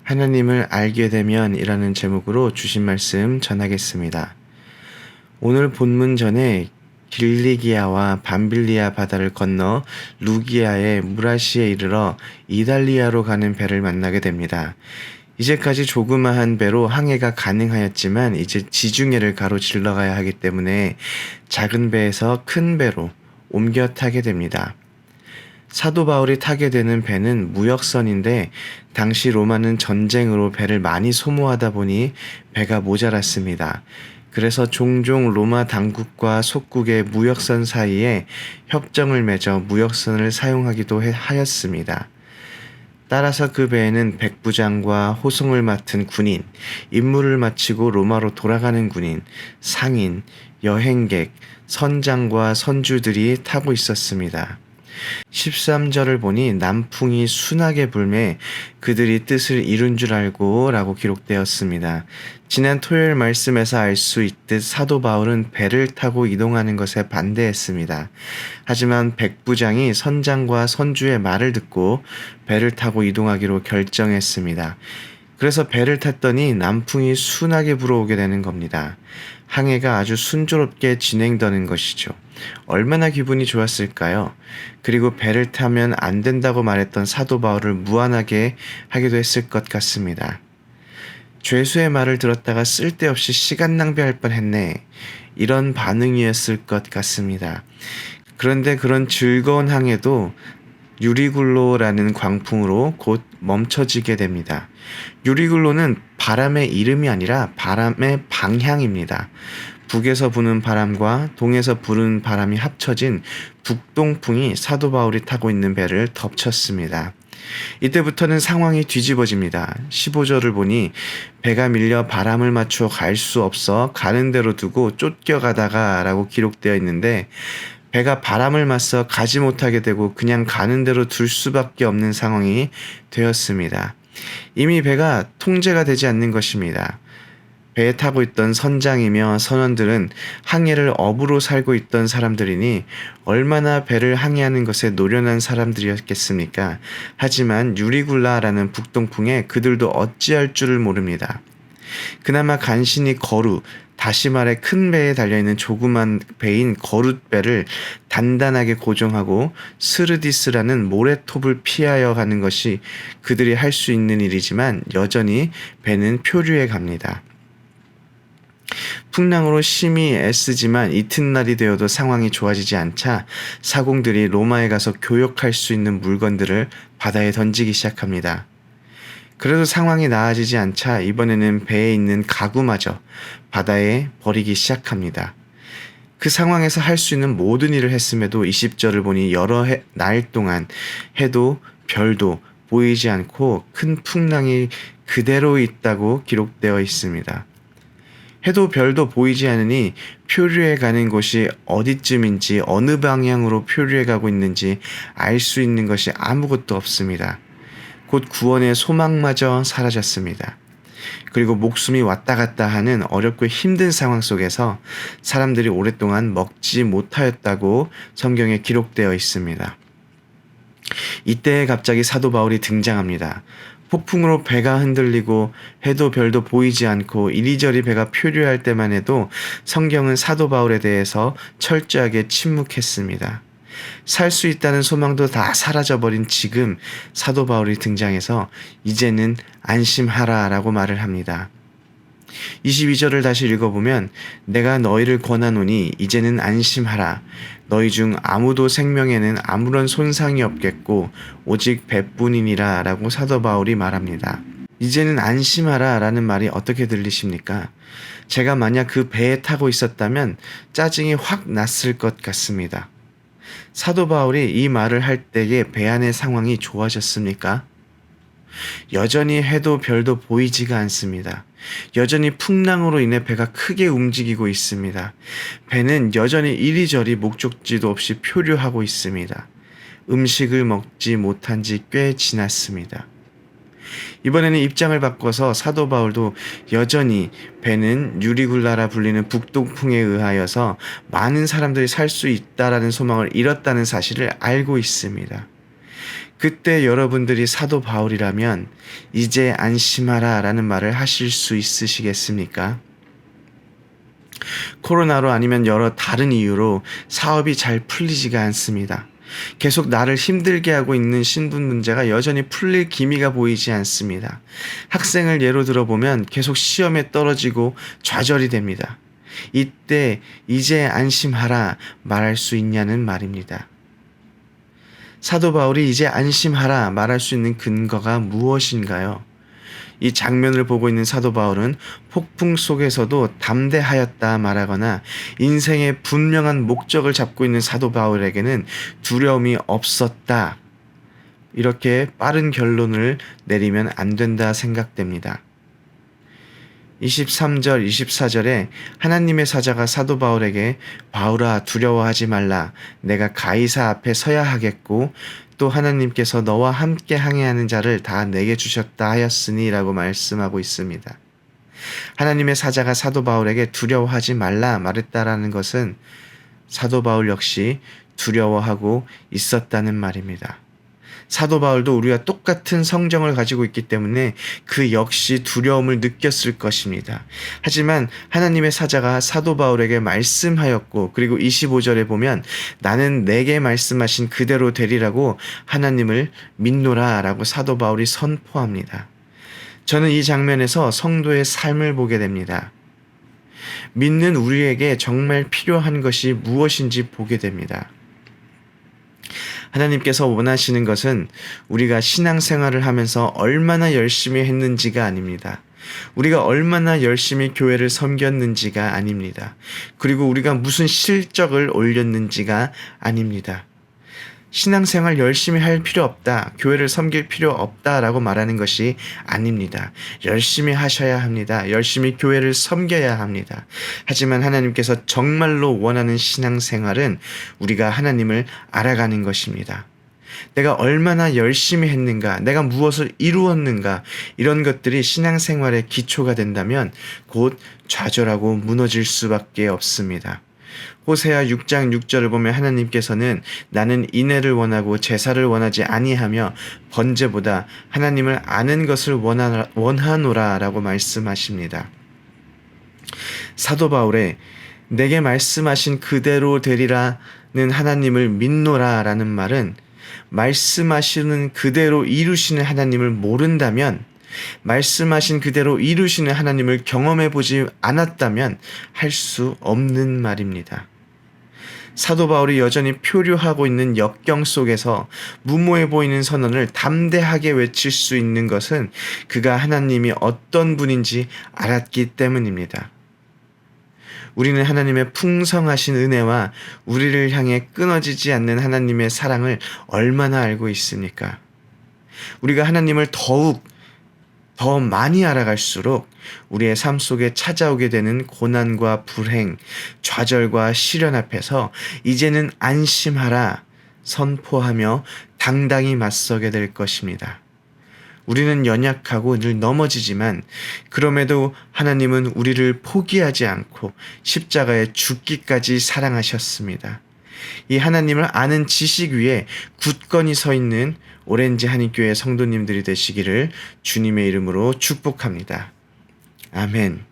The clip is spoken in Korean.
하나님을 알게 되면이라는 제목으로 주신 말씀 전하겠습니다. 오늘 본문 전에 길리기아와 밤빌리아 바다를 건너 루기아의 무라시에 이르러 이달리아로 가는 배를 만나게 됩니다. 이제까지 조그마한 배로 항해가 가능하였지만 이제 지중해를 가로질러 가야 하기 때문에 작은 배에서 큰 배로 옮겨 타게 됩니다. 사도 바울이 타게 되는 배는 무역선인데 당시 로마는 전쟁으로 배를 많이 소모하다 보니 배가 모자랐습니다. 그래서 종종 로마 당국과 속국의 무역선 사이에 협정을 맺어 무역선을 사용하기도 하였습니다. 따라서 그 배에는 백부장과 호송을 맡은 군인, 임무를 마치고 로마로 돌아가는 군인, 상인, 여행객, 선장과 선주들이 타고 있었습니다. 13절을 보니 남풍이 순하게 불매 그들이 뜻을 이룬 줄 알고 라고 기록되었습니다. 지난 토요일 말씀에서 알 수 있듯 사도 바울은 배를 타고 이동하는 것에 반대했습니다. 하지만 백부장이 선장과 선주의 말을 듣고 배를 타고 이동하기로 결정했습니다. 그래서 배를 탔더니 남풍이 순하게 불어오게 되는 겁니다. 항해가 아주 순조롭게 진행되는 것이죠. 얼마나 기분이 좋았을까요? 그리고 배를 타면 안 된다고 말했던 사도 바울을 무안하게 하기도 했을 것 같습니다. 죄수의 말을 들었다가 쓸데없이 시간 낭비할 뻔했네. 이런 반응이었을 것 같습니다. 그런데 그런 즐거운 항해도 유리굴로라는 광풍으로 곧 멈춰지게 됩니다. 유리굴로는 바람의 이름이 아니라 바람의 방향입니다. 북에서 부는 바람과 동에서 부는 바람이 합쳐진 북동풍이 사도 바울이 타고 있는 배를 덮쳤습니다. 이때부터는 상황이 뒤집어집니다. 15절을 보니 배가 밀려 바람을 맞추어 갈 수 없어 가는 대로 두고 쫓겨가다가 라고 기록되어 있는데 배가 바람을 맞서 가지 못하게 되고 그냥 가는 대로 둘 수밖에 없는 상황이 되었습니다. 이미 배가 통제가 되지 않는 것입니다. 배에 타고 있던 선장이며 선원들은 항해를 업으로 살고 있던 사람들이니 얼마나 배를 항해하는 것에 노련한 사람들이었겠습니까? 하지만 유리굴라라는 북동풍에 그들도 어찌할 줄을 모릅니다. 그나마 간신히 다시 말해 큰 배에 달려있는 조그만 배인 거룻배를 단단하게 고정하고 스르디스라는 모래톱을 피하여 가는 것이 그들이 할 수 있는 일이지만 여전히 배는 표류해 갑니다. 풍랑으로 심히 애쓰지만 이튿날이 되어도 상황이 좋아지지 않자 사공들이 로마에 가서 교역할 수 있는 물건들을 바다에 던지기 시작합니다. 그래도 상황이 나아지지 않자 이번에는 배에 있는 가구마저 바다에 버리기 시작합니다. 그 상황에서 할 수 있는 모든 일을 했음에도 20절을 보니 여러 날 동안 해도 별도 보이지 않고 큰 풍랑이 그대로 있다고 기록되어 있습니다. 해도 별도 보이지 않으니 표류해 가는 곳이 어디쯤인지 어느 방향으로 표류해 가고 있는지 알 수 있는 것이 아무것도 없습니다. 곧 구원의 소망마저 사라졌습니다. 그리고 목숨이 왔다 갔다 하는 어렵고 힘든 상황 속에서 사람들이 오랫동안 먹지 못하였다고 성경에 기록되어 있습니다. 이때 갑자기 사도 바울이 등장합니다. 폭풍으로 배가 흔들리고 해도 별도 보이지 않고 이리저리 배가 표류할 때만 해도 성경은 사도 바울에 대해서 철저하게 침묵했습니다. 살 수 있다는 소망도 다 사라져버린 지금 사도 바울이 등장해서 이제는 안심하라 라고 말을 합니다. 22절을 다시 읽어보면 내가 너희를 권하노니 이제는 안심하라. 너희 중 아무도 생명에는 아무런 손상이 없겠고 오직 배뿐이니라 라고 사도 바울이 말합니다. 이제는 안심하라 라는 말이 어떻게 들리십니까? 제가 만약 그 배에 타고 있었다면 짜증이 확 났을 것 같습니다. 사도 바울이 이 말을 할 때에 배 안의 상황이 좋아졌습니까? 여전히 해도 별도 보이지가 않습니다. 여전히 풍랑으로 인해 배가 크게 움직이고 있습니다. 배는 여전히 이리저리 목적지도 없이 표류하고 있습니다. 음식을 먹지 못한 지 꽤 지났습니다. 이번에는 입장을 바꿔서 사도 바울도 여전히 배는 유리굴라라 불리는 북동풍에 의하여서 많은 사람들이 살 수 있다라는 소망을 잃었다는 사실을 알고 있습니다. 그때 여러분들이 사도 바울이라면 이제 안심하라 라는 말을 하실 수 있으시겠습니까? 코로나로 아니면 여러 다른 이유로 사업이 잘 풀리지가 않습니다. 계속 나를 힘들게 하고 있는 신분 문제가 여전히 풀릴 기미가 보이지 않습니다. 학생을 예로 들어보면 계속 시험에 떨어지고 좌절이 됩니다. 이때 이제 안심하라 말할 수 있냐는 말입니다. 사도 바울이 이제 안심하라 말할 수 있는 근거가 무엇인가요? 이 장면을 보고 있는 사도 바울은 폭풍 속에서도 담대하였다 말하거나 인생의 분명한 목적을 잡고 있는 사도 바울에게는 두려움이 없었다. 이렇게 빠른 결론을 내리면 안 된다 생각됩니다. 23절, 24절에 하나님의 사자가 사도 바울에게 바울아 두려워하지 말라. 내가 가이사 앞에 서야 하겠고 또 하나님께서 너와 함께 항해하는 자를 다 내게 주셨다 하였으니 라고 말씀하고 있습니다. 하나님의 사자가 사도 바울에게 두려워하지 말라 말했다라는 것은 사도 바울 역시 두려워하고 있었다는 말입니다. 사도 바울도 우리와 똑같은 성정을 가지고 있기 때문에 그 역시 두려움을 느꼈을 것입니다. 하지만 하나님의 사자가 사도 바울에게 말씀하였고 그리고 25절에 보면 나는 내게 말씀하신 그대로 되리라고 하나님을 믿노라 라고 사도 바울이 선포합니다. 저는 이 장면에서 성도의 삶을 보게 됩니다. 믿는 우리에게 정말 필요한 것이 무엇인지 보게 됩니다. 하나님께서 원하시는 것은 우리가 신앙생활을 하면서 얼마나 열심히 했는지가 아닙니다. 우리가 얼마나 열심히 교회를 섬겼는지가 아닙니다. 그리고 우리가 무슨 실적을 올렸는지가 아닙니다. 신앙생활 열심히 할 필요 없다, 교회를 섬길 필요 없다라고 말하는 것이 아닙니다. 열심히 하셔야 합니다. 열심히 교회를 섬겨야 합니다. 하지만 하나님께서 정말로 원하는 신앙생활은 우리가 하나님을 알아가는 것입니다. 내가 얼마나 열심히 했는가, 내가 무엇을 이루었는가, 이런 것들이 신앙생활의 기초가 된다면 곧 좌절하고 무너질 수밖에 없습니다. 호세아 6장 6절을 보면 하나님께서는 나는 인애를 원하고 제사를 원하지 아니하며 번제보다 하나님을 아는 것을 원하노라 라고 말씀하십니다. 사도 바울의 내게 말씀하신 그대로 되리라는 하나님을 믿노라 라는 말은 말씀하시는 그대로 이루시는 하나님을 모른다면, 말씀하신 그대로 이루시는 하나님을 경험해 보지 않았다면 할 수 없는 말입니다. 사도 바울이 여전히 표류하고 있는 역경 속에서 무모해 보이는 선언을 담대하게 외칠 수 있는 것은 그가 하나님이 어떤 분인지 알았기 때문입니다. 우리는 하나님의 풍성하신 은혜와 우리를 향해 끊어지지 않는 하나님의 사랑을 얼마나 알고 있습니까? 우리가 하나님을 더 많이 알아갈수록 우리의 삶 속에 찾아오게 되는 고난과 불행, 좌절과 시련 앞에서 이제는 안심하라 선포하며 당당히 맞서게 될 것입니다. 우리는 연약하고 늘 넘어지지만 그럼에도 하나님은 우리를 포기하지 않고 십자가에 죽기까지 사랑하셨습니다. 이 하나님을 아는 지식 위에 굳건히 서 있는 오렌지 한인교회 성도님들이 되시기를 주님의 이름으로 축복합니다. 아멘.